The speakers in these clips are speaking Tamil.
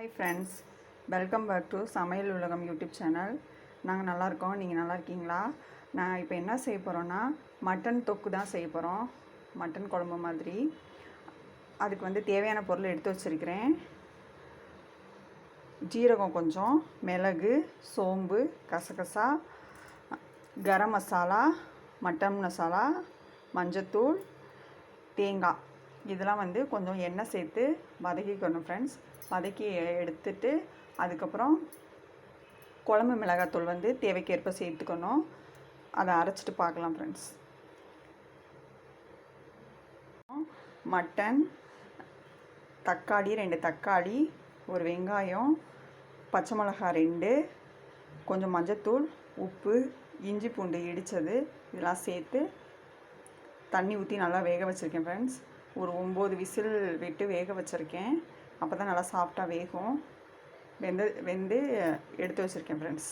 Hi friends, welcome back to சமையல் உலகம் யூடியூப் சேனல். நாங்கள் நல்லாயிருக்கோம், நீங்கள் நல்லா இருக்கீங்களா? நான் இப்போ என்ன செய்ய போகிறோன்னா மட்டன் தொக்கு தான் செய்ய போகிறோம். மட்டன் குழம்பு மாதிரி. அதுக்கு தேவையான பொருள் எடுத்து வச்சுருக்கிறேன். ஜீரகம் கொஞ்சம், மிளகு, சோம்பு, கசகசா, கரம் மசாலா, மட்டன் மசாலா, மஞ்சத்தூள், தேங்காய். இதெல்லாம் கொஞ்சம் எண்ணெய் சேர்த்து வதக்கிக்கணும் ஃப்ரெண்ட்ஸ். வதக்கி எடுத்துட்டு அதுக்கப்புறம் குழம்பு மிளகாத்தூள் தேவைக்கேற்ப சேர்த்துக்கணும். அதை அரைச்சிட்டு பார்க்கலாம் ஃப்ரெண்ட்ஸ். மட்டன், தக்காளி 2 தக்காளி, ஒரு வெங்காயம், பச்சை மிளகாய் 2, கொஞ்சம் மஞ்சத்தூள், உப்பு, இஞ்சி பூண்டு இடித்தது இதெல்லாம் சேர்த்து தண்ணி ஊற்றி நல்லா வேக வச்சுருக்கேன் ஃப்ரெண்ட்ஸ். ஒரு 9 விசில் விட்டு வேக வச்சுருக்கேன். அப்போ தான் நல்லா சாஃப்டாக வேகும். வெந்து எடுத்து வச்சுருக்கேன் ஃப்ரெண்ட்ஸ்.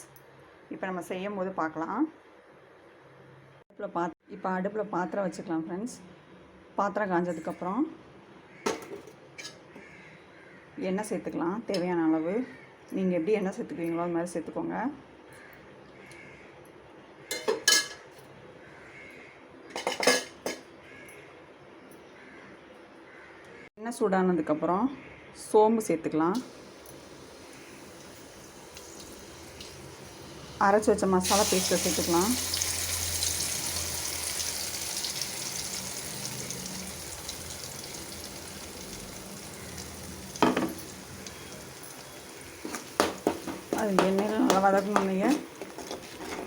இப்போ நம்ம செய்யும் போது பார்க்கலாம். இப்போ அடுப்பில் பாத்திரம் வச்சுக்கலாம் ஃப்ரெண்ட்ஸ். பாத்திரம் காஞ்சதுக்கப்புறம் எண்ணெய் சேர்த்துக்கலாம் தேவையான அளவு. நீங்கள் எப்படி எண்ணெய் சேர்த்துக்குவீங்களோ அது மாதிரி சேர்த்துக்கோங்க. எண்ணெய் சூடானதுக்கப்புறம் சோம்பு சேர்த்துக்கலாம். அரைச்சி வச்ச மசாலா பேஸ்ட்டை சேர்த்துக்கலாம். அது எண்ணெயில் நல்லா வதக்கணும். நீங்கள்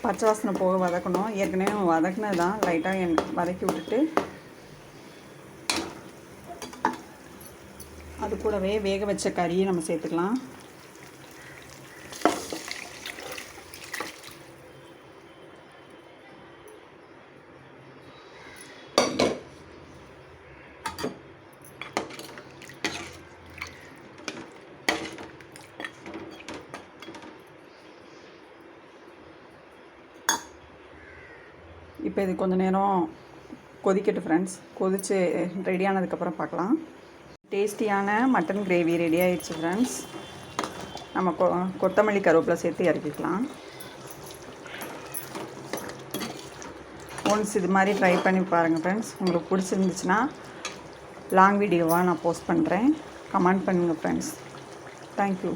பச்சை வாசனை போக வதக்கணும். ஏற்கனவே வதக்கினது தான், லைட்டாக வதக்கி விட்டுட்டு அது கூடவே வேக வச்ச கறியை நம்ம சேர்த்துக்கலாம். இப்போ இது கொஞ்சம் நேரம் கொதிக்கட்டும் ஃப்ரெண்ட்ஸ். கொதித்து ரெடியானதுக்கப்புறம் பார்க்கலாம். டேஸ்டியான மட்டன் கிரேவி ரெடி ஆகிடுச்சு ஃப்ரெண்ட்ஸ். நம்ம கொத்தமல்லி கருவேப்பிலை சேர்த்து இறக்கிக்கலாம். ஒன்ஸ் இது மாதிரி ட்ரை பண்ணி பாருங்கள் ஃப்ரெண்ட்ஸ். உங்களுக்கு பிடிச்சிருந்துச்சுன்னா லாங் வீடியோவாக நான் போஸ்ட் பண்ணுறேன். கமெண்ட் பண்ணுங்கள் ஃப்ரெண்ட்ஸ். தேங்க்யூ.